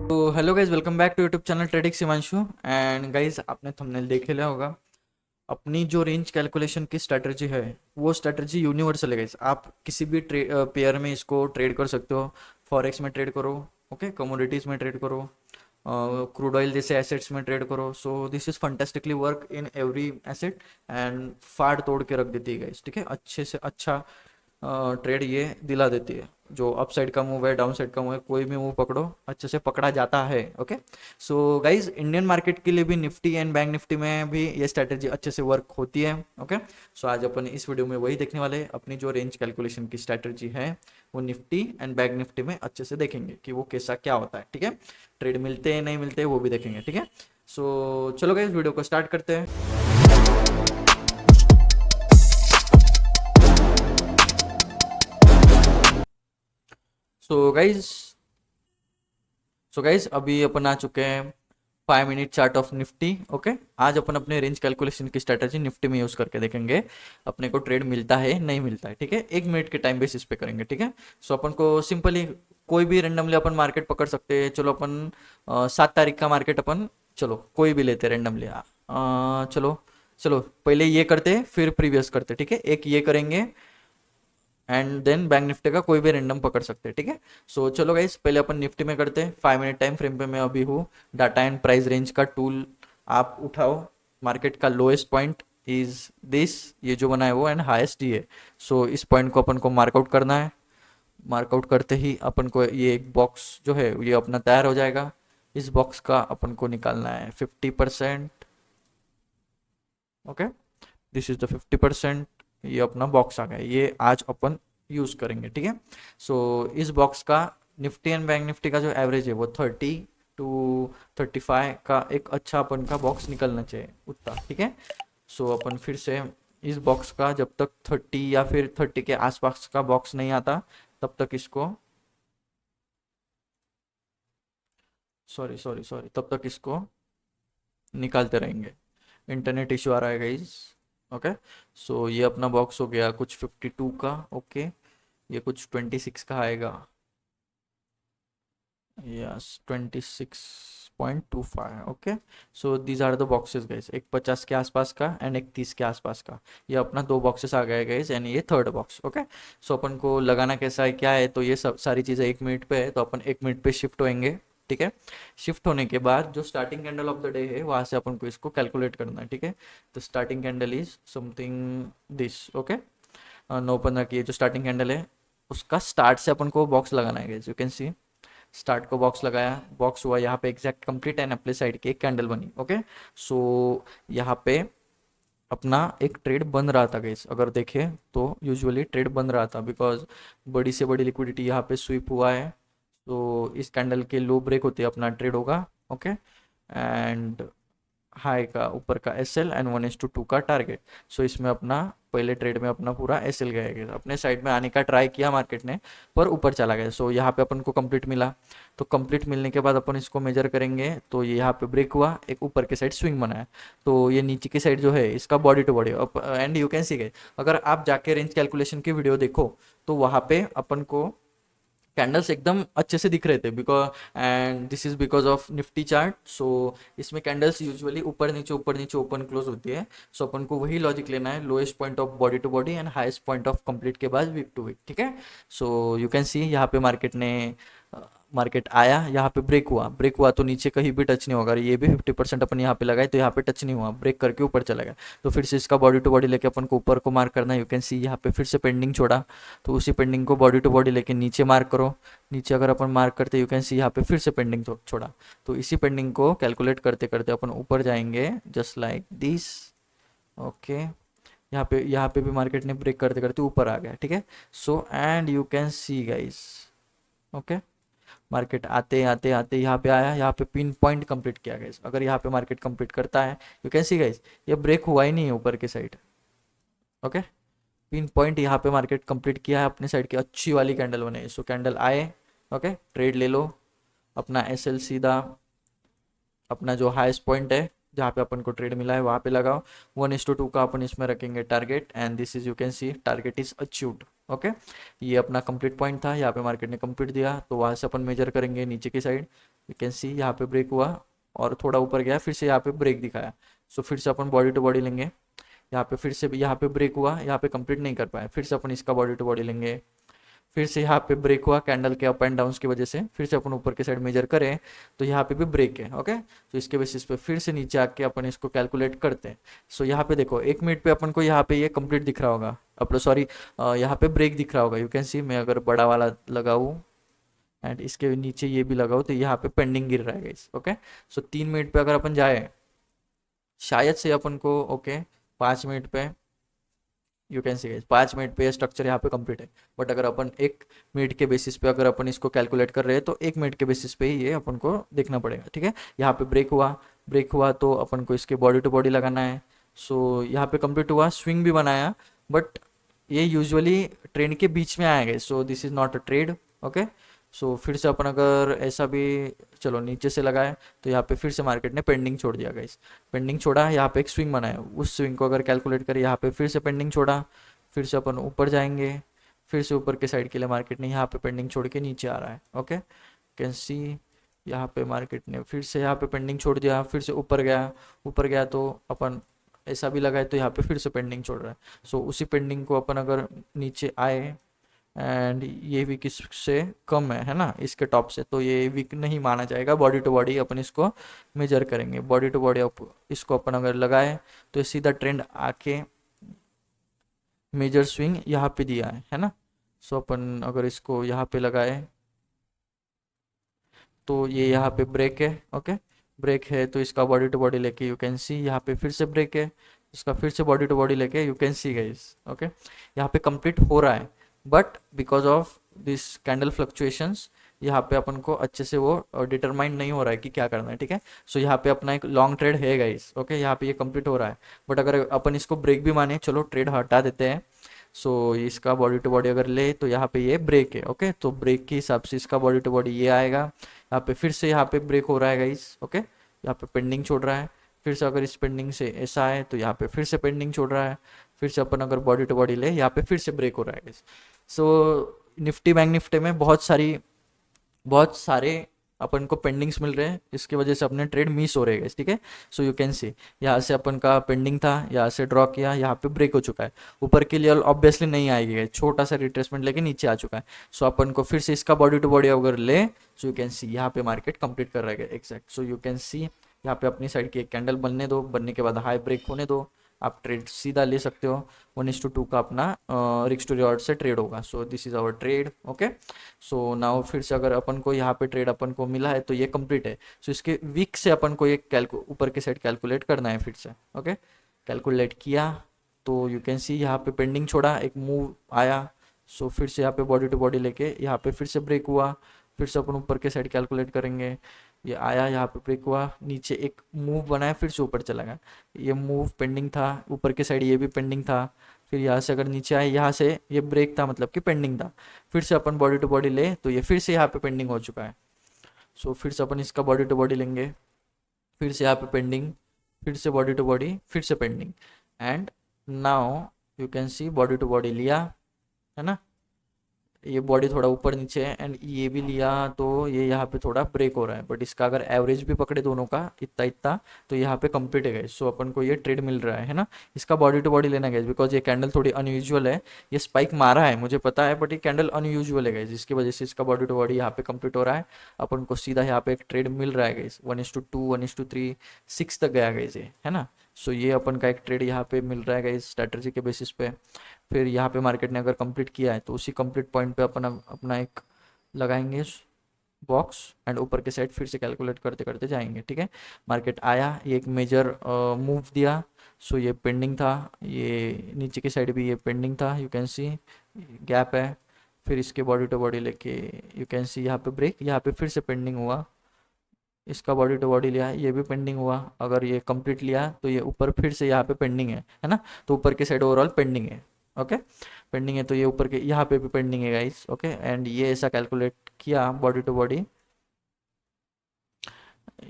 तो hello guys, welcome back to YouTube channel trading Shivanshu. And guys, आपने thumbnail देख लिया होगा। अपनी जो रेंज कैलकुलेशन की स्ट्रैटेजी है, वो स्ट्रैटेजी यूनिवर्सल है गाइज। आप किसी भी पेयर में इसको ट्रेड कर सकते हो। फॉरेक्स में ट्रेड करो, ओके, कमोडिटीज में ट्रेड करो, क्रूड ऑयल जैसे एसेट्स में ट्रेड करो। So this is fantastically work in every asset and फाड़ तोड़ के रख देती है गाइज, ठीक है। अच्छे से अच्छा ट्रेड ये दिला देती है। जो अपसाइड का मूव है, डाउन साइड का मूव है, कोई भी मूव पकड़ो, अच्छे से पकड़ा जाता है। Okay, so guys, Indian market के लिए भी निफ्टी एंड बैंक निफ्टी में भी ये स्ट्रैटेजी अच्छे से वर्क होती है। ओके, सो आज अपन इस वीडियो में वही देखने वाले हैं। अपनी जो रेंज कैलकुलेशन की स्ट्रैटेजी है, वो निफ्टी एंड बैंक निफ्टी में अच्छे से देखेंगे कि वो कैसा क्या होता है, ठीक है। ट्रेड मिलते हैं नहीं मिलते हैं वो भी देखेंगे, ठीक है। सो चलो गाइज, वीडियो को स्टार्ट करते हैं। सो गाइज सो गाइज अभी अपन आ चुके हैं 5 minute chart of Nifty. Okay, आज अपन अपने रेंज कैलकुलेशन की स्ट्रेटजी निफ्टी में यूज करके देखेंगे अपने को ट्रेड मिलता है नहीं मिलता है, ठीक है। 1 मिनट के टाइम बेसिस पे करेंगे, ठीक है। सो अपन को सिंपली कोई भी रेंडमली अपन मार्केट पकड़ सकते हैं। चलो अपन 7 तारीख का मार्केट अपन, चलो कोई भी लेते रेंडमली। चलो चलो पहले ये करते फिर प्रीवियस करते, ठीक है। एक ये करेंगे एंड देन बैंक निफ्टी का कोई भी रैंडम पकड़ सकते हैं, ठीक है। सो चलो गाइस, पहले अपन निफ्टी में करते हैं। 5 मिनट टाइम फ्रेम पे मैं अभी हूँ। डाटा एंड प्राइस रेंज का टूल आप उठाओ। मार्केट का लोएस्ट पॉइंट इज दिस, ये जो बना है वो, एंड हाईएस्ट ये। सो इस पॉइंट को अपन को मार्कआउट करना है। मार्कआउट करते ही अपन को ये एक बॉक्स जो है ये अपना तैयार हो जाएगा। इस बॉक्स का अपन को निकालना है 50%। Okay, this is the 50%। ये अपना बॉक्स आ गया, ये आज अपन यूज करेंगे, ठीक है। सो इस बॉक्स का निफ्टी एंड बैंक निफ्टी का जो एवरेज है वो 30 to 35 का एक अच्छा अपन का बॉक्स निकलना चाहिए उतना, ठीक है। सो अपन फिर से इस बॉक्स का जब तक 30 या फिर 30 के आसपास का बॉक्स नहीं आता, तब तक इसको, सॉरी सॉरी सॉरी, तब तक इसको निकालते रहेंगे। इंटरनेट इशू आ रहा है गाइस। ओके, सो ये अपना बॉक्स हो गया कुछ 52 का। ओके, ये कुछ 26 का आएगा। Yes, 26.25। Okay, so these are the boxes guys. एक 50 के आसपास का एंड एक 30 के आसपास का। ये अपना दो बॉक्सेस आ गए गाइस, एंड ये थर्ड बॉक्स। ओके, सो अपन को लगाना कैसा है क्या है, तो ये सब सारी चीज़ें 1 मिनट पे है, तो अपन 1 मिनट पे शिफ्ट होएंगे, ठीक है। शिफ्ट होने के बाद जो starting candle of the day है, वहाँ से अपन को इसको कैलकुलेट करना है, ठीक है। तो starting candle is something this. Okay, 9:15 की ये जो स्टार्टिंग कैंडल है, उसका स्टार्ट से अपन को बॉक्स लगाना है guys. You can C, start को बॉक्स लगाया, बॉक्स हुआ यहाँ पे एग्जैक्ट कंप्लीट एंड अपने साइड की एक कैंडल बनी। ओके, सो यहाँ पे अपना एक ट्रेड बन रहा था गाइस। अगर देखें तो यूजुअली ट्रेड बन रहा था, बिकॉज बड़ी से बड़ी लिक्विडिटी यहाँ पे स्वीप हुआ है। तो इस कैंडल के लो ब्रेक होते अपना ट्रेड होगा। ओके, एंड हाई का ऊपर का एस एल एंड 1:2 का टारगेट। सो इसमें अपना पहले ट्रेड में अपना पूरा एस एल गया, अपने साइड में आने का ट्राई किया मार्केट ने, पर ऊपर चला गया। सो यहाँ पे अपन को कंप्लीट मिला। तो कंप्लीट मिलने के बाद अपन इसको मेजर करेंगे, तो ये यहाँ पे ब्रेक हुआ, एक ऊपर के साइड स्विंग बनाया। तो ये नीचे की साइड जो है इसका body to body, and you can see guys, अगर आप जाके रेंज कैलकुलेशन की वीडियो देखो तो वहाँ पे अपन को कैंडल्स एकदम अच्छे से दिख रहे थे, because and this is because of Nifty chart. So इसमें कैंडल्स यूजुअली ऊपर नीचे ओपन क्लोज होती है। सो अपन को वही लॉजिक लेना है, lowest point of body to body and highest point of complete के बाद वीक टू वीक, ठीक है। सो यू कैन सी यहाँ पे मार्केट आया, यहाँ पे ब्रेक हुआ तो नीचे कहीं भी टच नहीं होगा। ये भी 50% अपन यहाँ पे लगाए तो यहाँ पे टच नहीं हुआ, ब्रेक करके ऊपर चला गया। तो फिर से इसका बॉडी टू बॉडी लेके अपन को ऊपर को मार्क करना है। यू कैन सी यहाँ पे फिर से पेंडिंग छोड़ा, तो उसी पेंडिंग को बॉडी टू बॉडी लेके नीचे मार्क करो। नीचे अगर अपन मार्क करते, यू कैन सी यहाँ पे फिर से पेंडिंग छोड़ा। तो इसी पेंडिंग को कैलकुलेट करते करते अपन ऊपर जाएंगे, जस्ट लाइक दिस। ओके, यहाँ पे भी मार्केट ने ब्रेक करते करते ऊपर आ गया, ठीक है। So and you can see guys, okay, market आते आते आते यहाँ पे आया, यहाँ पे पिन पॉइंट कंप्लीट किया गाइस। अगर यहाँ पे मार्केट कंप्लीट करता है, यू कैन सी गाइस, ये ब्रेक हुआ ही नहीं है ऊपर की साइड। ओके, पिन पॉइंट यहाँ पे मार्केट कंप्लीट किया है, अपने साइड की अच्छी वाली कैंडल बने। सो कैंडल आए, ओके, ट्रेड ले लो। अपना एस एल सीधा अपना जो हाईएस्ट पॉइंट है जहाँ पे अपन को ट्रेड मिला है वहाँ पे लगाओ। 1:2 का अपन इसमें रखेंगे target, and this is, you can C, target is achieved. Okay, ये अपना कंप्लीट पॉइंट था, यहाँ पे मार्केट ने कंप्लीट दिया, तो वहाँ से अपन मेजर करेंगे नीचे की साइड। यू कैन सी यहाँ पे ब्रेक हुआ और थोड़ा ऊपर गया, फिर से यहाँ पे ब्रेक दिखाया। सो फिर से अपन बॉडी टू बॉडी लेंगे, यहाँ पे फिर से यहाँ पे ब्रेक हुआ, यहाँ पे कंप्लीट नहीं कर पाए, फिर से अपन इसका बॉडी टू बॉडी लेंगे, फिर से यहाँ पे ब्रेक हुआ कैंडल के अप एंड डाउन की वजह से, फिर से अपन ऊपर के साइड मेजर करें तो यहाँ पे भी ब्रेक है। ओके, तो इसके बेसिस पे फिर से नीचे आके अपन इसको कैलकुलेट करते हैं। सो यहाँ पे देखो 1 मिनट पे अपन को यहाँ पे ये कंप्लीट दिख रहा होगा, अपना सॉरी यहाँ पे ब्रेक दिख रहा होगा। यू कैन सी मैं अगर बड़ा वाला लगाऊँ एंड इसके नीचे ये भी लगाओ तो यहाँ पे पेंडिंग गिर रहा है गाइस। ओके, सो 3 मिनट पे अगर अपन जाए शायद से अपन को ओके 5 मिनट पे, you can see guys 5 minute पे स्ट्रक्चर यहाँ पे कंप्लीट है। बट अगर अपन 1 मिनट के बेसिस पे अगर अपन इसको कैलकुलेट कर रहे हैं तो 1 मिनट के बेसिस पे ही ये अपन को देखना पड़ेगा। ठीक है, यहाँ पे ब्रेक हुआ तो अपन को इसके बॉडी टू बॉडी लगाना है। सो यहाँ पे कंप्लीट हुआ, स्विंग भी बनाया, बट ये यूजुअली ट्रेंड के बीच में आएगा, so this is not a trade. Okay, so फिर से अपन अगर ऐसा भी चलो नीचे से लगाए तो यहाँ पे फिर से मार्केट ने पेंडिंग छोड़ दिया गाइस, पेंडिंग छोड़ा, यहाँ पे एक स्विंग बनाया, उस स्विंग को अगर कैलकुलेट करें यहाँ पे फिर से पेंडिंग छोड़ा, फिर से अपन ऊपर जाएंगे, फिर से ऊपर के साइड के लिए मार्केट ने यहाँ पे पेंडिंग छोड़ के नीचे आ रहा है। ओके, कैन सी यहाँ पे मार्केट ने फिर से यहाँ पे पेंडिंग छोड़ दिया, फिर से ऊपर गया तो अपन ऐसा भी लगाए तो यहाँ पे फिर से पेंडिंग छोड़ रहा है। सो उसी पेंडिंग को अपन अगर नीचे आए एंड ये वीक इससे कम है ना इसके टॉप से, तो ये वीक नहीं माना जाएगा। बॉडी टू बॉडी अपन इसको मेजर करेंगे, बॉडी टू बॉडी इसको अपन अगर लगाए तो ये सीधा ट्रेंड आके मेजर स्विंग यहाँ पे दिया है ना। सो अपन अगर इसको यहाँ पे लगाए तो ये यहाँ पे ब्रेक है। ओके, ब्रेक है तो इसका बॉडी टू बॉडी लेके यू कैन सी यहाँ पे फिर से ब्रेक है, इसका फिर से बॉडी टू बॉडी लेके you can see guys. Okay, यहाँ पे कंप्लीट हो रहा है, but because of this candle fluctuations यहाँ पे अपन को अच्छे से वो डिटरमाइन नहीं हो रहा है कि क्या करना है। ठीक है, सो यहाँ पे अपना एक लॉन्ग ट्रेड है गाइस। ओके, यहाँ पे ये कंप्लीट हो रहा है, बट अगर अपन इसको ब्रेक भी माने, चलो ट्रेड हटा देते हैं। सो इसका बॉडी टू बॉडी अगर ले तो यहाँ पे ये ब्रेक है। ओके, तो ब्रेक के हिसाब से इसका बॉडी टू बॉडी ये आएगा, यहाँ पे फिर से यहाँ पे ब्रेक हो रहा है गाइस। ओके, यहाँ पे पेंडिंग छोड़ रहा है, फिर से अगर इस पेंडिंग से ऐसा है तो यहाँ पे फिर से पेंडिंग छोड़ रहा है, फिर से अपन अगर बॉडी टू बॉडी ले यहाँ पे फिर से ब्रेक हो रहा है गाइस। सो निफ्टी बैंक निफ्टी में बहुत सारे अपन को पेंडिंग्स मिल रहे हैं, इसकी वजह से अपने ट्रेड मिस हो रहे हैं। ठीक है, सो यू कैन सी यहाँ से अपन का पेंडिंग था, यहाँ से ड्रॉ किया, यहाँ पे ब्रेक हो चुका है, ऊपर के लिए ऑब्वियसली नहीं आएगी, छोटा सा रिट्रेसमेंट लेके नीचे आ चुका है। सो अपन को फिर से इसका बॉडी टू बॉडी अगर ले सो यू कैन सी यहाँ पे मार्केट कंप्लीट कर रहा है exact. So you can see यहाँ पे अपनी साइड की एक कैंडल बनने दो, बनने के बाद हाई ब्रेक होने दो, आप ट्रेड सीधा ले सकते हो। 1:2 का अपना रिस्क टू रिवॉर्ड से ट्रेड होगा। So this is our trade. Okay, so now फिर से अगर अपन को यहाँ पे ट्रेड अपन को मिला है तो ये कंप्लीट है। सो इसके वीक से अपन को ये ऊपर के साइड कैलकुलेट करना है फिर से। ओके, कैलकुलेट किया तो यू कैन सी यहाँ पे पेंडिंग छोड़ा, एक मूव आया, सो फिर से यहाँ पे बॉडी टू बॉडी लेके यहाँ पे फिर से ब्रेक हुआ, फिर से अपन ऊपर के साइड कैलकुलेट करेंगे, ये आया, यहाँ पे ब्रेक हुआ, नीचे एक मूव बनाया, फिर से ऊपर चला गया, ये मूव पेंडिंग था, ऊपर के साइड ये भी पेंडिंग था, फिर यहाँ से अगर नीचे आए, यहाँ से ये ब्रेक था मतलब कि पेंडिंग था, फिर से अपन बॉडी टू बॉडी ले तो ये फिर से यहाँ पे पेंडिंग हो चुका है। सो फिर से अपन इसका बॉडी टू बॉडी लेंगे, फिर से यहाँ पे पेंडिंग, फिर से बॉडी टू बॉडी, फिर से pending, and now you can see body to body लिया है ना, ये बॉडी थोड़ा ऊपर नीचे है एंड ये भी लिया तो ये यहाँ पे थोड़ा ब्रेक हो रहा है, बट इसका अगर एवरेज भी पकड़े दोनों का इतना इतना तो यहाँ पे कंप्लीट है गाइस। सो अपन को ये ट्रेड मिल रहा है ना, इसका बॉडी टू बॉडी लेना गाइस, बिकॉज ये कैंडल थोड़ी अनयूजुअल है, ये स्पाइक मारा है मुझे पता है, बट ये कैंडल अनयूजुअल है गाइस, जिसकी वजह से इसका बॉडी टू बॉडी यहाँ पे कंप्लीट हो रहा है, अपन को सीधा यहाँ पे एक ट्रेड मिल रहा है गाइस। 1:2 1:3 6 तक गया गाइस ये है ना। सो ये अपन का एक ट्रेड यहाँ पे मिल रहा है गाइस स्ट्रैटेजी के बेसिस पे। फिर यहाँ पे मार्केट ने अगर कंप्लीट किया है तो उसी कंप्लीट पॉइंट पे अपन अपना एक लगाएंगे बॉक्स एंड ऊपर के साइड फिर से कैलकुलेट करते करते जाएंगे। ठीक है, मार्केट आया, ये एक मेजर मूव दिया, सो ये पेंडिंग था, ये नीचे की साइड भी ये पेंडिंग था, यू कैन सी गैप है, फिर इसके बॉडी टू बॉडी लेके यू कैन सी यहाँ पे ब्रेक, यहाँ पे फिर से पेंडिंग हुआ, इसका बॉडी टू बॉडी लिया, ये भी पेंडिंग हुआ, अगर ये कंप्लीट लिया तो ये ऊपर फिर से यहाँ पे पेंडिंग है ना, तो ऊपर के साइड ओवरऑल पेंडिंग है। ओके, पेंडिंग है तो ये ऊपर के यहाँ पे भी पेंडिंग है गाइस। ओके, एंड ये ऐसा कैलकुलेट किया बॉडी टू बॉडी,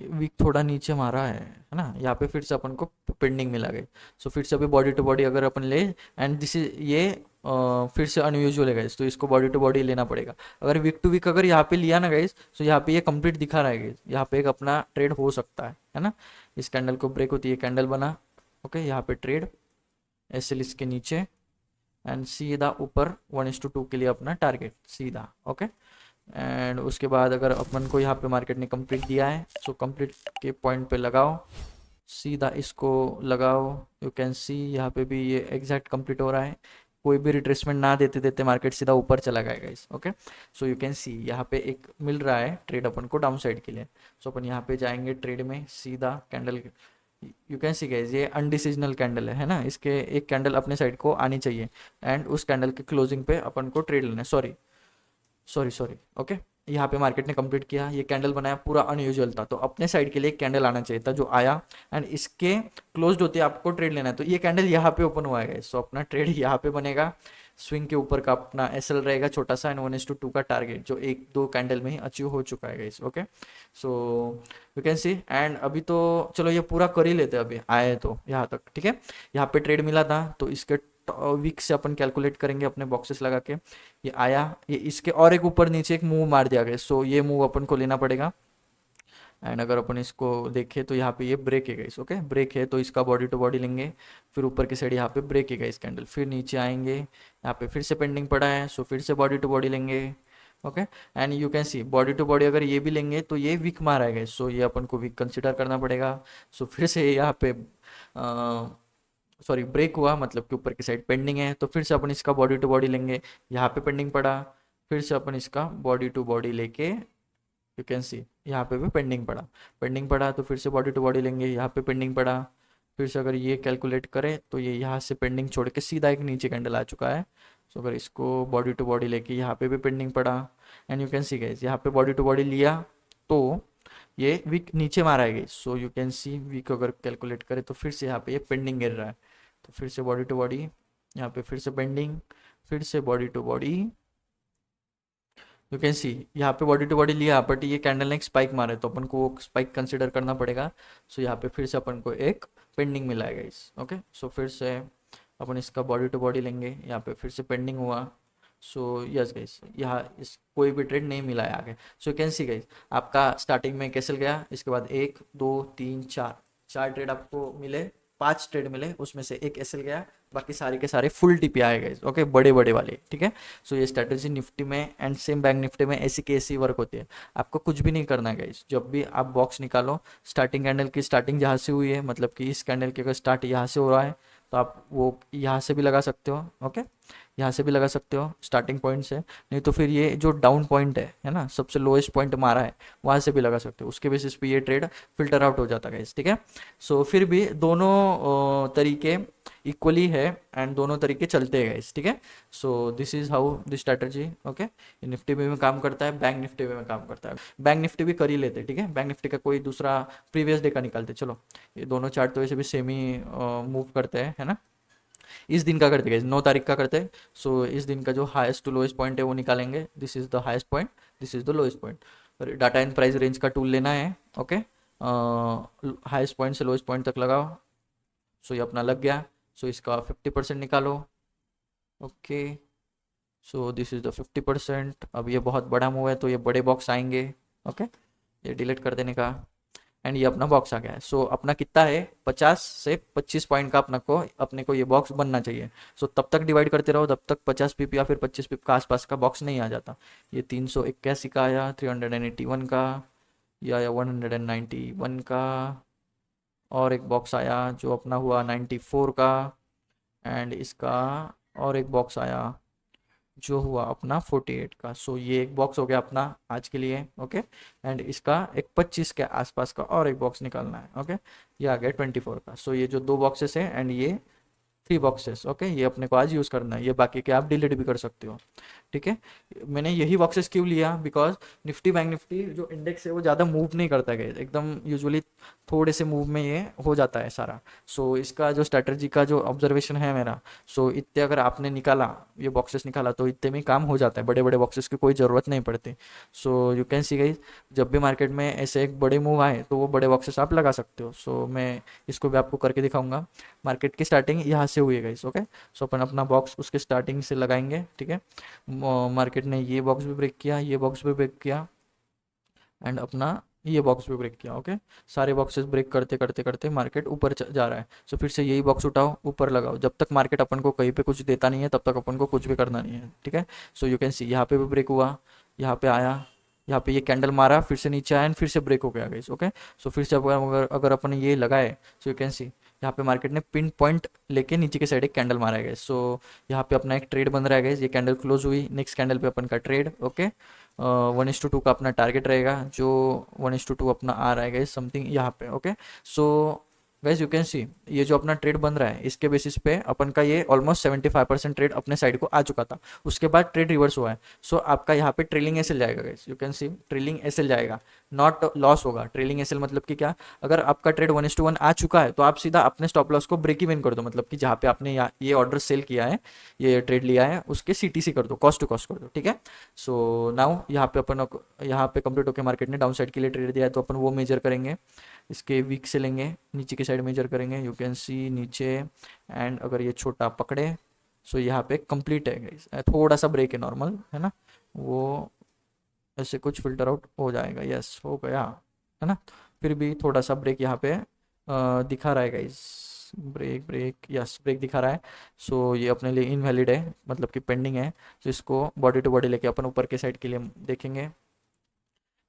वीक थोड़ा नीचे मारा है ना, यहाँ पे फिर से अपन को पेंडिंग मिला गई। सो फिर से अभी बॉडी टू बॉडी अगर अपन ले, एंड दिस इज ये फिर से अनयूजुअल है गाइस, तो इसको बॉडी टू बॉडी लेना पड़ेगा। अगर वीक टू वीक अगर यहाँ पे लिया ना गाइस, तो यहाँ पे ये कंप्लीट दिखा रहा है गाइस, यहाँ पे एक अपना ट्रेड हो सकता है ना। इस कैंडल को ब्रेक होती है, कैंडल बना, ओके, यहाँ पे ट्रेड एस एल इसके नीचे, एंड सीधा ऊपर 1:2 के लिए अपना टारगेट सीधा, ओके। एंड उसके बाद अगर अपन को यहाँ पे मार्केट ने कंप्लीट दिया है, सो कंप्लीट के पॉइंट पे लगाओ, सीधा इसको लगाओ। यू कैन सी यहाँ पे भी ये एग्जैक्ट कंप्लीट हो रहा है, कोई भी रिट्रेसमेंट ना देते देते मार्केट सीधा ऊपर चला गया guys, okay. So you can see यहाँ पे एक मिल रहा है ट्रेड अपन को डाउन साइड के लिए। सो अपन यहाँ पे जाएंगे ट्रेड में, सीधा candle, you can see guys ये अनडिसीजनल कैंडल है ना, इसके एक कैंडल अपने साइड को आनी चाहिए, एंड उस कैंडल के क्लोजिंग पे अपन को ट्रेड लेना है। Sorry sorry sorry, okay. यहाँ पे मार्केट ने कंप्लीट किया, ये कैंडल बनाया, पूरा अनयूजुअल था, तो अपने साइड के लिए एक कैंडल आना चाहिए था जो आया, एंड इसके क्लोज होते आपको ट्रेड लेना है। तो ये कैंडल यहाँ पे ओपन हुआ है, सो अपना ट्रेड यहाँ पे बनेगा, स्विंग के ऊपर का अपना एसएल रहेगा छोटा सा, एंड 1:2 का टारगेट जो एक दो कैंडल में ही अचीव हो चुका है guys, okay. So you can C, and अभी तो चलो ये पूरा कर ही लेते हैं, अभी आए तो यहाँ तक, ठीक है। यहाँ पे ट्रेड मिला था, तो इसके वीक से अपन कैलकुलेट करेंगे अपने बॉक्सेस लगा के। ये आया, ये इसके और एक ऊपर नीचे एक मूव मार दिया गया, सो ये मूव अपन को लेना पड़ेगा। एंड अगर अपन इसको देखें तो यहाँ पे ये ब्रेक है गाइस, ओके, ब्रेक है, तो इसका बॉडी टू बॉडी लेंगे, फिर ऊपर की साइड यहाँ पे ब्रेक है गाइस कैंडल, फिर नीचे आएंगे, यहाँ पे फिर से पेंडिंग पड़ा है, सो फिर से बॉडी टू बॉडी लेंगे, okay. And you can see body to body अगर ये भी लेंगे तो ये वीक मारा है गाइस, सो ये अपन को वीक कंसिडर करना पड़ेगा। सो फिर से यहाँ पे सॉरी ब्रेक हुआ, मतलब कि ऊपर की साइड पेंडिंग है, तो फिर से अपन इसका बॉडी टू बॉडी लेंगे, यहाँ पे पेंडिंग पड़ा, फिर से अपन इसका बॉडी टू बॉडी लेके, यू कैन सी यहाँ पे भी पेंडिंग पड़ा, पेंडिंग पड़ा, तो फिर से बॉडी टू बॉडी लेंगे, यहाँ पे पेंडिंग पड़ा, फिर से अगर ये कैलकुलेट करें तो ये यहाँ से पेंडिंग छोड़ के सीधा एक नीचे कैंडल आ चुका है। सो अगर इसको बॉडी टू बॉडी लेके यहाँ पे भी पेंडिंग पड़ा, and you can see guys यहाँ पे बॉडी टू बॉडी लिया, तो ये वीक नीचे मारा है guys. So you can see wick अगर कैलकुलेट करें तो फिर से यहाँ पे ये पेंडिंग गिर रहा है, तो फिर से बॉडी टू बॉडी, यहाँ पे फिर से पेंडिंग, फिर से body to body, you can see यहाँ पे बॉडी टू बॉडी लिया, बट ये कैंडल ने एक स्पाइक मारा है, तो अपन को वो स्पाइक कंसिडर करना पड़ेगा। सो यहाँ पे फिर से अपन को एक पेंडिंग मिला है गाइस, ओके। सो फिर से अपन इसका बॉडी टू बॉडी लेंगे, यहाँ पे फिर से पेंडिंग हुआ, सो यस गाइस यहाँ इस कोई भी ट्रेड नहीं मिला है आगे। सो यू कैन सी गाइस आपका स्टार्टिंग में कैसल गया, इसके बाद 1 2 3 4 चार ट्रेड आपको मिले, 5 ट्रेड मिले, उसमें से एक एसएल गया, बाकी सारे के सारे फुल टीपी आए गए, ओके, बड़े बड़े वाले, ठीक है। सो ये स्ट्रेटेजी निफ्टी में एंड सेम बैंक निफ्टी में ऐसी की ऐसी वर्क होती है। आपको कुछ भी नहीं करना है गाइस, जब भी आप बॉक्स निकालो, स्टार्टिंग कैंडल की स्टार्टिंग जहाँ से हुई है, मतलब कि इस कैंडल की अगर स्टार्ट यहाँ से हो रहा है, तो आप वो यहाँ से भी लगा सकते हो, ओके, यहाँ से भी लगा सकते हो स्टार्टिंग पॉइंट से, नहीं तो फिर ये जो डाउन पॉइंट है ना, सबसे लोएस्ट पॉइंट मारा है, वहाँ से भी लगा सकते हो, उसके बेसिस पे ये ट्रेड फिल्टर आउट हो जाता है, ठीक है। सो फिर भी दोनों तरीके इक्वली है, एंड दोनों तरीके चलते हैं गाइस, ठीक है। So this is how this strategy, okay. Nifty में भी काम करता है, बैंक निफ्टी में काम करता है, बैंक निफ्टी भी कर ही लेते, ठीक है। बैंक निफ्टी का कोई दूसरा प्रीवियस डे का निकालते, चलो ये दोनों चार्ट तो वैसे भी सेम ही मूव करते हैं, है ना। इस दिन का करते हैं 9 तारीख का करते हैं। सो इस दिन का जो हाईएस्ट टू लोएस्ट पॉइंट है वो निकालेंगे, this is the highest point, this is the lowest point. Data and price range का टूल लेना है, ओके, हाईएस्ट पॉइंट से लोएस्ट पॉइंट तक लगाओ। सो ये अपना लग गया, सो इसका 50% निकालो, okay. So this is the 50%। अब ये बहुत बड़ा मूव है तो ये बड़े बॉक्स आएंगे, ओके, ये डिलीट कर देने का, एंड ये अपना बॉक्स आ गया है। सो अपना कितना है, 50 से 25 पॉइंट का अपने को ये बॉक्स बनना चाहिए। सो तब तक डिवाइड करते रहो तब तक 50 पिप या फिर 25 पिप का आसपास का बॉक्स नहीं आ जाता। ये 381 का आया, 381 का, या 191 का, और एक बॉक्स आया जो अपना हुआ 94 का, एंड इसका और एक बॉक्स आया जो हुआ अपना 48 का। सो ये एक बॉक्स हो गया अपना आज के लिए, ओके। एंड इसका एक 25 के आसपास का और एक बॉक्स निकालना है, ओके। ये आ गया 24 का। सो ये जो दो बॉक्सेस है, एंड ये 3 बॉक्सेस। ओके, ये अपने को आज यूज़ करना है, ये बाकी के आप डिलीट भी कर सकते हो। ठीक है, मैंने यही बॉक्सेस क्यों लिया, बिकॉज निफ्टी बैंक निफ्टी जो इंडेक्स है वो ज़्यादा मूव नहीं करता है guys, एकदम यूजुअली थोड़े से मूव में ये हो जाता है सारा। सो इसका जो स्ट्रैटेजी का जो ऑब्जर्वेशन है मेरा, सो इतने अगर आपने निकाला, ये बॉक्सेस निकाला, तो इतने में काम हो जाता है, बड़े बड़े बॉक्सेस की कोई ज़रूरत नहीं पड़ती। सो यू कैन सी गाइज, जब भी मार्केट में ऐसे एक बड़े मूव आए तो वो बड़े बॉक्सेस आप लगा सकते हो। सो मैं इसको भी आपको करके दिखाऊंगा। मार्केट की स्टार्टिंग यहाँ से हुई है गाइस। ओके, सो अपन अपना बॉक्स उसके स्टार्टिंग से लगाएंगे। ठीक है, मार्केट ने ये बॉक्स भी ब्रेक किया, ये बॉक्स भी ब्रेक किया, एंड अपना ये बॉक्स भी ब्रेक किया। ओके, सारे बॉक्सेस ब्रेक करते करते करते मार्केट ऊपर जा रहा है। सो फिर से यही बॉक्स उठाओ, ऊपर लगाओ, जब तक मार्केट अपन को कहीं पे कुछ देता नहीं है तब तक अपन को कुछ भी करना नहीं है। ठीक है, सो यू कैन सी यहाँ पे भी ब्रेक हुआ, यहाँ पे आया, यहाँ पे ये कैंडल मारा, फिर से नीचे आया, फिर से ब्रेक हो गया गाइस। ओके, सो फिर से अगर अपन ये लगाए, सो यू कैन सी यहाँ पे मार्केट ने पिन पॉइंट लेके नीचे के साइड एक कैंडल मारा है गाइस। सो यहाँ पे अपना एक ट्रेड बन रहा है गाइस, ये कैंडल क्लोज हुई, नेक्स्ट कैंडल पे अपन का ट्रेड। ओके, 1:2 का अपना टारगेट रहेगा, जो 1:2 अपना आ रहा है गाइस समथिंग यहाँ पे। Okay, so guys you can सी ये जो अपना ट्रेड बन रहा है, इसके बेसिस पे अपन का ये ऑलमोस्ट 75% ट्रेड अपने साइड को आ चुका था, उसके बाद ट्रेड रिवर्स हुआ है। सो आपका यहाँ पे ट्रेलिंग एसएल जाएगा guys, you can see trailing SL जाएगा, नॉट लॉस होगा। ट्रेलिंग एसएल मतलब कि क्या, अगर आपका ट्रेड 1:1 आ चुका है तो आप सीधा अपने स्टॉप लॉस को ब्रेक इवन कर दो, मतलब कि जहाँ पे आपने ये ऑर्डर सेल किया है, ये ट्रेड लिया है, उसके सीटीसी कर दो, कॉस्ट टू कॉस्ट कर दो। ठीक है, सो नाउ यहाँ पे अपन, यहाँ पे कंप्लीट होकर मार्केट ने डाउन साइड के लिए ट्रेड दिया है, तो अपन वो मेजर करेंगे, इसके वीक से लेंगे, नीचे की साइड मेजर करेंगे, यू कैन सी नीचे, एंड अगर ये छोटा पकड़े, सो यहाँ पे कंप्लीट है गाइस, थोड़ा सा ब्रेक है नॉर्मल है ना, वो ऐसे कुछ फिल्टर आउट हो जाएगा, यस हो गया है ना, फिर भी थोड़ा सा ब्रेक यहाँ पे दिखा रहा है guys, break break, yes break दिखा रहा है। सो ये अपने लिए इनवैलिड है, मतलब कि पेंडिंग है, तो इसको बॉडी टू बॉडी लेके अपन ऊपर के साइड के लिए देखेंगे।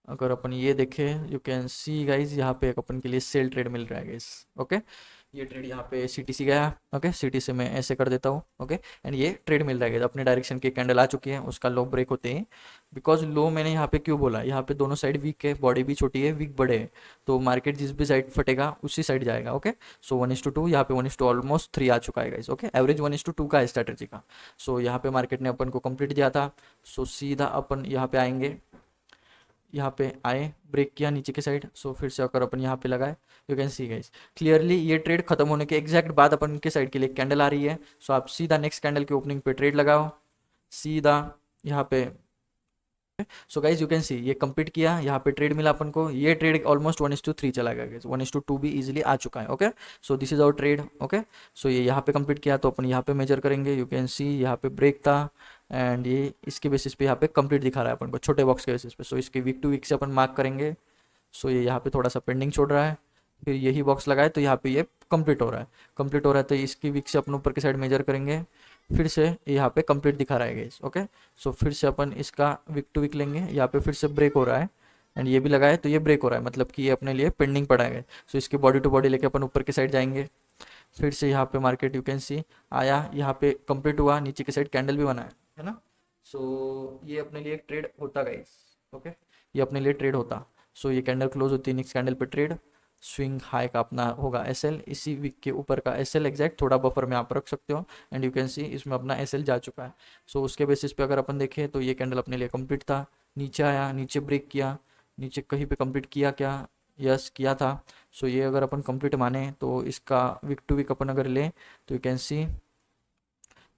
अगर अपन ये देखें, यू कैन सी गाइज, यहाँ पे एक अपन के लिए सेल ट्रेड मिल रहा है गाइज। ओके, ये ट्रेड यहाँ पे सीटीसी गया। ओके, सीटीसी में ऐसे कर देता हूँ। ओके, एंड ये ट्रेड मिल रहा है गाइज, अपने डायरेक्शन की कैंडल आ चुकी है, उसका लो ब्रेक होते हैं, बिकॉज लो मैंने यहाँ पे क्यों बोला, यहाँ पे दोनों साइड वीक है, बॉडी भी छोटी है, वीक बड़े है, तो मार्केट जिस भी साइड फटेगा उसी साइड जाएगा। ओके, सो 1:2, यहाँ पे 1:2 ऑलमोस्ट 3 आ चुका है गाइज। ओके, एवरेज 1:2 का है स्ट्रैटेजी का। सो यहाँ पे मार्केट ने अपन को कंप्लीट दिया था, सो सीधा अपन यहाँ पे आएंगे, यहाँ पे आए, ब्रेक किया नीचे के साइड, सो फिर से अगर अपन यहाँ पे लगाए, you can see guys clearly ये ट्रेड खत्म होने के एग्जैक्ट बाद अपन के साइड के लिए कैंडल आ रही है। सो आप सीधा नेक्स्ट कैंडल के ओपनिंग पे ट्रेड लगाओ, सीधा यहाँ पे। सो गाइज यू कैन सी ये कंप्लीट किया, यहाँ पे ट्रेड मिला अपन को, ये ट्रेड ऑलमोस्ट 1:3 चला गया गाइज, 1:2 भी इजीली आ चुका है। Okay, so this is our trade. Okay, so ये यहाँ पे कंप्लीट किया, तो अपन यहाँ पे मेजर करेंगे, यू कैन सी यहाँ पे ब्रेक था, एंड ये इसके बेसिस पे यहाँ पे कंप्लीट दिखा रहा है अपन को, छोटे बॉक्स के बेसिस पे। सो इसके वीक टू वीक से अपन मार्क करेंगे। सो ये यहाँ पे थोड़ा सा पेंडिंग छोड़ रहा है, फिर यही बॉक्स लगाए तो यहाँ पे ये कंप्लीट हो रहा है, कंप्लीट हो रहा है, तो इसकी वीक से अपन ऊपर की साइड मेजर करेंगे, फिर से यहाँ पे कंप्लीट दिखा रहा है गाइस। ओके, सो फिर से अपन इसका वीक टू वीक लेंगे, यहाँ पे फिर से ब्रेक हो रहा है, एंड ये भी लगाए तो ये ब्रेक हो रहा है, मतलब कि ये अपने लिए पेंडिंग पड़ा है। सो इसकी बॉडी टू बॉडी लेके अपन ऊपर की साइड जाएंगे, फिर से यहाँ पे मार्केट यू कैन सी आया, यहाँ पे कंप्लीट हुआ, नीचे की साइड कैंडल भी बना है ना। सो ये अपने लिए एक ट्रेड होता गाइस। ओके, ये अपने लिए ट्रेड होता। सो ये कैंडल क्लोज होती है, नेक्स्ट कैंडल पे ट्रेड, स्विंग हाई का अपना होगा एसएल, इसी वीक के ऊपर का एसएल एग्जैक्ट, थोड़ा बफर में आप रख सकते हो, एंड यू कैन सी इसमें अपना एसएल जा चुका है। सो उसके बेसिस पे अगर अपन देखें तो ये कैंडल अपने लिए कंप्लीट था, नीचे आया, नीचे ब्रेक किया, नीचे कहीं पे कंप्लीट किया क्या, यस किया था। सो ये अगर अपन कंप्लीट माने तो इसका वीक टू वीक अपन अगर लें तो यू कैन सी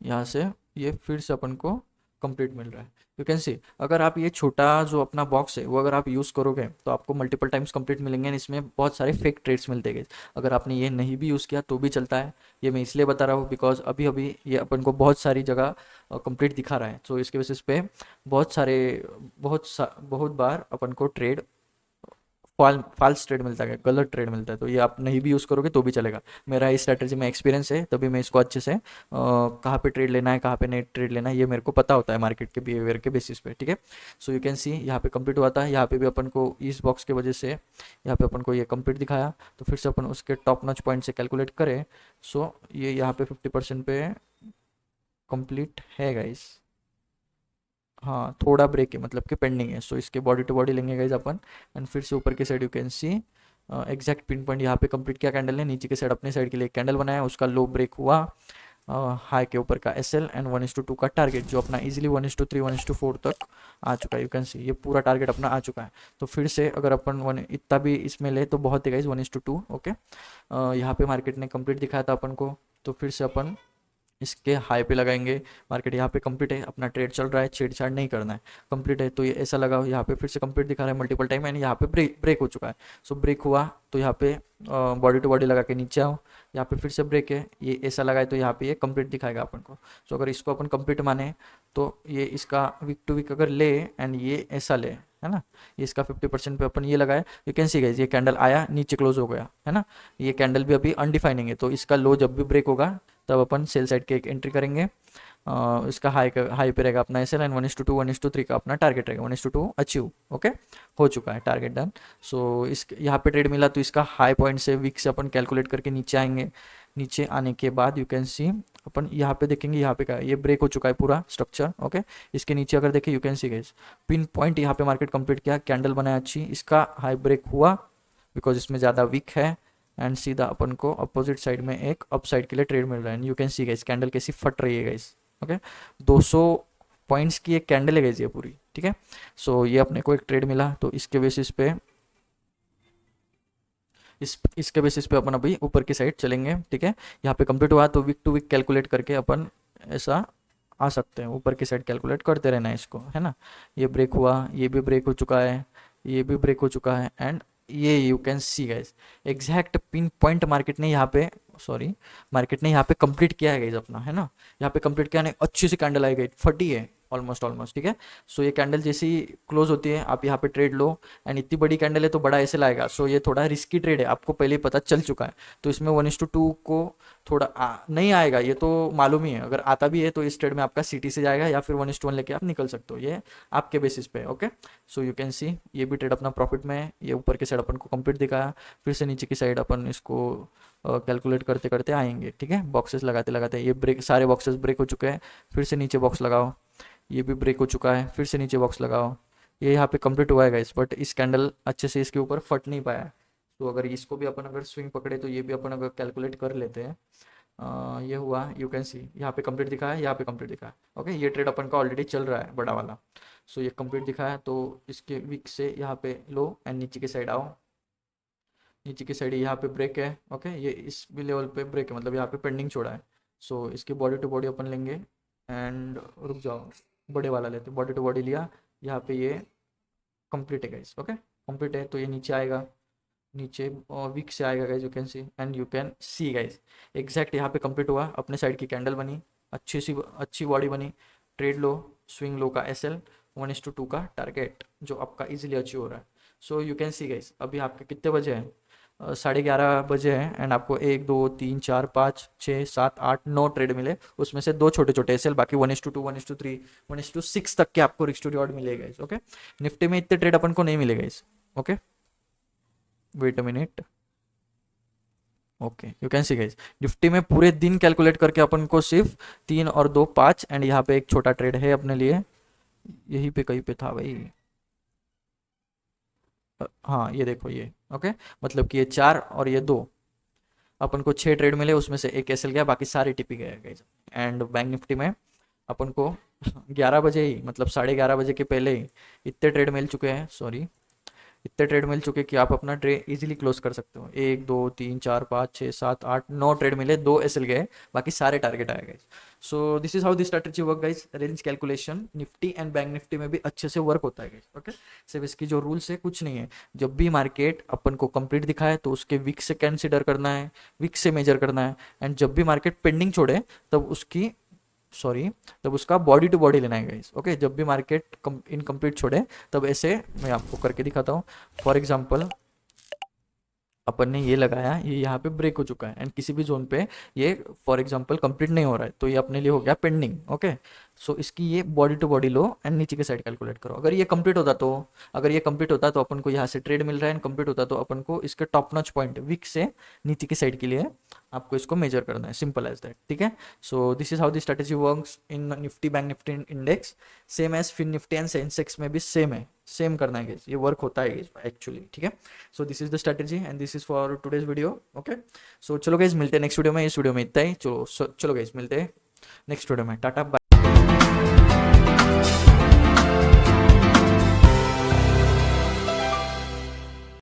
यहाँ से ये फिर से अपन को कंप्लीट मिल रहा है। यू कैन सी अगर आप ये छोटा जो अपना बॉक्स है वो अगर आप यूज़ करोगे तो आपको मल्टीपल टाइम्स कंप्लीट मिलेंगे, इसमें बहुत सारे फेक ट्रेड्स मिलते हैं। अगर आपने ये नहीं भी यूज़ किया तो भी चलता है, ये मैं इसलिए बता रहा हूँ बिकॉज अभी अभी ये अपन को बहुत सारी जगह कंप्लीट दिखा रहा है। सो इसके बेसिस पे बहुत बार अपन को ट्रेड फॉल्स ट्रेड मिलता है, गलत ट्रेड मिलता है, तो ये आप नहीं भी यूज़ करोगे तो भी चलेगा। मेरा इस स्ट्रैटेजी में एक्सपीरियंस है, तभी मैं इसको अच्छे से कहाँ पे ट्रेड लेना है, कहाँ पे नहीं ट्रेड लेना है, ये मेरे को पता होता है मार्केट के बिहेवियर के बेसिस पे। ठीक है, सो यू कैन सी यहाँ पे कंप्लीट हुआ था, यहाँ पे भी अपन को इस बॉक्स की वजह से यहाँ पे अपन को ये कंप्लीट दिखाया, तो फिर से अपन उसके टॉप नॉच पॉइंट से कैलकुलेट करें। सो ये यहाँ पे 50% पे कंप्लीट है गाइस, हाँ थोड़ा ब्रेक है, मतलब कि पेंडिंग है। सो इसके बॉडी टू बॉडी लेंगे गाइज अपन, एंड फिर से ऊपर की side you can C exact pin point यहाँ पे कंप्लीट किया कैंडल ने, नीचे की साइड अपने साइड के लिए कैंडल बनाया, उसका लो ब्रेक हुआ, हाई के ऊपर का एस एल एंड 1:2 का टारगेट, जो अपना इजीली 1:3 1:4 तक आ चुका है। यू कैन सी ये पूरा टारगेट अपना आ चुका है। तो फिर से अगर अपन वन इतना भी इसमें ले तो बहुत है गाइस, 1:2। ओके, यहाँ पे मार्केट ने कंप्लीट दिखाया था अपन को, तो फिर से अपन इसके हाई पे लगाएंगे। मार्केट यहाँ पे कंप्लीट है, अपना ट्रेड चल रहा है, छेड़छाड़ नहीं करना है, कंप्लीट है। तो ये ऐसा लगा, यहाँ पे फिर से कंप्लीट दिखा रहा है मल्टीपल टाइम, एंड यहाँ पे ब्रेक हो चुका है। सो ब्रेक हुआ तो यहाँ पे बॉडी टू बॉडी लगा के नीचे आओ, यहाँ पे फिर से ब्रेक है, ये ऐसा लगा है, तो यहाँ पे ये कंप्लीट दिखाएगा अपन को। सो अगर इसको अपन कंप्लीट माने तो ये इसका वीक टू वीक अगर ले एंड ये ऐसा ले, है ना, ये इसका 50% पे अपन ये लगाए। यू कैन सी गाइस, ये कैंडल आया, नीचे क्लोज हो गया, है ना। ये कैंडल भी अभी अनडिफाइनिंग है, तो इसका लो जब भी ब्रेक होगा तब अपन सेल साइड के एक एंट्री करेंगे। इसका हाई पे रहेगा अपना एसएल एंड 1:2 1:3 का अपना टारगेट रहेगा, 1:2 अचीव। ओके, हो चुका है टारगेट डन। सो इस यहाँ पे ट्रेड मिला तो इसका हाई पॉइंट से वीक से अपन कैलकुलेट करके नीचे आएंगे। नीचे आने के बाद यू कैन सी अपन यहाँ पे देखेंगे, यहाँ पे का ये ब्रेक हो चुका है पूरा स्ट्रक्चर। ओके, इसके नीचे अगर देखें you can see guys, pin point यहाँ पे मार्केट कंप्लीट किया, कैंडल बनाया अच्छी, इसका हाई ब्रेक हुआ बिकॉज इसमें ज़्यादा वीक है, एंड सीधा अपन को अपोजिट साइड में एक अप साइड के लिए ट्रेड मिल रहा है। You can see guys candle कैसी फट रही है गाइस। ओके, 200 पॉइंट्स की एक कैंडल है गाइस ये पूरी, ठीक है। सो ये अपने को एक ट्रेड मिला, तो इसके बेसिस पे इसके बेसिस पे अपन अभी ऊपर की साइड चलेंगे, ठीक है। यहाँ पे कंप्लीट हुआ तो वीक टू वीक कैलकुलेट करके अपन ऐसा आ सकते हैं, ऊपर की साइड कैलकुलेट करते रहना है इसको, है ना। ये ब्रेक हुआ, ये भी ब्रेक हो चुका है, ये भी ब्रेक हो चुका है, एंड ये you can see guys exact pin point market ने यहाँ पे मार्केट ने यहाँ पे कंप्लीट किया है गाइस अपना, है ना। यहाँ पे कंप्लीट किया, अच्छी सी कैंडल आई गई, फटी है ऑलमोस्ट, ठीक है। सो ये कैंडल जैसी क्लोज होती है आप यहाँ पे ट्रेड लो, एंड इतनी बड़ी कैंडल है तो बड़ा ऐसे लाएगा। सो ये थोड़ा रिस्की ट्रेड है, आपको पहले ही पता चल चुका है। तो इसमें 1:2 को थोड़ा नहीं आएगा, ये तो मालूम ही है। अगर आता भी है तो इस ट्रेड में आपका सीटी से जाएगा, या फिर 1:1 लेके आप निकल सकते हो, ये आपके बेसिस पे। ओके, सो यू कैन सी ये भी ट्रेड अपना प्रॉफिट में है। ये ऊपर की साइड अपन को कंप्लीट दिखाया, फिर से नीचे की साइड अपन इसको कैलकुलेट करते करते आएंगे, ठीक है। बॉक्सेस लगाते लगाते ये ब्रेक, सारे बॉक्सेस ब्रेक हो चुके हैं, फिर से नीचे बॉक्स लगाओ, ये भी ब्रेक हो चुका है, फिर से नीचे बॉक्स लगाओ। ये यहाँ पे कंप्लीट हुआ है गाइस, बट इस कैंडल अच्छे से इसके ऊपर फट नहीं पाया है। तो अगर इसको भी अपन अगर स्विंग पकड़े तो ये भी अपन अगर कैलकुलेट कर लेते हैं, ये हुआ, यू कैन सी यहाँ पे कंप्लीट दिखा है, यहाँ पे कंप्लीट दिखा है। ओके, ये ट्रेड अपन का ऑलरेडी चल रहा है बड़ा वाला। सो ये कंप्लीट दिखा है, तो इसके वीक से यहाँ पे लो एंड नीचे की साइड आओ, नीचे की साइड यहाँ पे ब्रेक है। ओके, ये इस भी लेवल पे ब्रेक है, मतलब यहाँ पे पेंडिंग छोड़ा है। सो इसकी बॉडी टू बॉडी अपन लेंगे, एंड रुक जाओ, बड़े वाला लेते, बॉडी टू बॉडी लिया, यहाँ पे ये कंप्लीट है गाइस। ओके, कंप्लीट है तो ये नीचे आएगा, नीचे वीक से आएगा guys, you can C and you can see guys exact यहाँ पे कंप्लीट हुआ, अपने साइड की कैंडल बनी, अच्छी बॉडी बनी। ट्रेड लो, स्विंग लो का एस एल, 1:2 का टारगेट जो आपका इजीली अचीव हो रहा है। सो यू कैन सी गाइस अभी आपके कितने बजे हैं, 11:30 बजे हैं, एंड आपको 1 2 3 4 5 6 7 8 9 ट्रेड मिले, उसमें से 2 छोटे छोटे एसएल, बाकी 1:2 1:3 1:6 तक के आपको रिस्क रिवॉर्ड मिलेगा। ओके, निफ्टी में इतने ट्रेड अपन को नहीं मिलेगा इस। Okay, wait a minute. Okay, you can see guys Nifty में पूरे दिन कैलकुलेट करके अपन को सिर्फ 3 और 2 5, एंड यहाँ पे एक छोटा ट्रेड है अपने लिए, यहीं पे कहीं पे था भाई। हाँ ये देखो ये। ओके, मतलब कि ये 4 और ये 2, अपन को 6 ट्रेड मिले, उसमें से एक एसएल गया, बाकी सारे टिपी गए गाइस। एंड बैंक निफ्टी में अपन को 11 बजे ही, मतलब 11:30 बजे के पहले ही इतने ट्रेड मिल चुके हैं, सॉरी इतने ट्रेड मिल चुके कि आप अपना ट्रेड इजीली क्लोज कर सकते हो। 1 2 3 4 5 6 7 8 9 ट्रेड मिले, 2 एसएल गए, बाकी सारे टारगेट आए guys. So this is how this strategy work guys. Range calculation Nifty and bank Nifty में भी अच्छे से वर्क होता है गाइस। ओके, सिर्फ इसकी जो रूल्स है कुछ नहीं है, जब भी मार्केट अपन को कंप्लीट दिखाए तो उसके वीक से कंसिडर करना है, वीक से मेजर करना है, एंड जब भी मार्केट पेंडिंग छोड़े तब उसकी तब उसका बॉडी टू बॉडी लेना है गाइस। ओके, जब भी मार्केट इनकम्प्लीट छोड़े तब ऐसे मैं आपको करके दिखाता हूँ। फॉर एग्जांपल अपन ने ये लगाया, ये यहाँ पे ब्रेक हो चुका है, एंड किसी भी जोन पे ये फॉर एग्जांपल कंप्लीट नहीं हो रहा है, तो ये अपने लिए हो गया पेंडिंग। ओके, सो इसकी ये body to body low and नीचे के साइड कैलकुलेट करो। अगर ये कंप्लीट होता तो अपन को यहाँ से ट्रेड मिल रहा है, एंड कंप्लीट होता तो अपन को इसके टॉप नॉच पॉइंट वीक से नीचे की साइड के लिए आपको इसको मेजर करना है, सिंपल एज दैट, ठीक है। So this is how the strategy works in Nifty Bank Nifty index, same as Fin Nifty and Sensex में भी सेम है। सेम करना है गाइस, ये वर्क होता है गाइस एक्चुअली, ठीक है। So this is the strategy and this is for today's video, okay. So चलो गाइस मिलते हैं नेक्स्ट वीडियो में, इस वीडियो में इतना ही, चलो चलो गाइस मिलते हैं नेक्स्ट वीडियो में, टाटा बाय।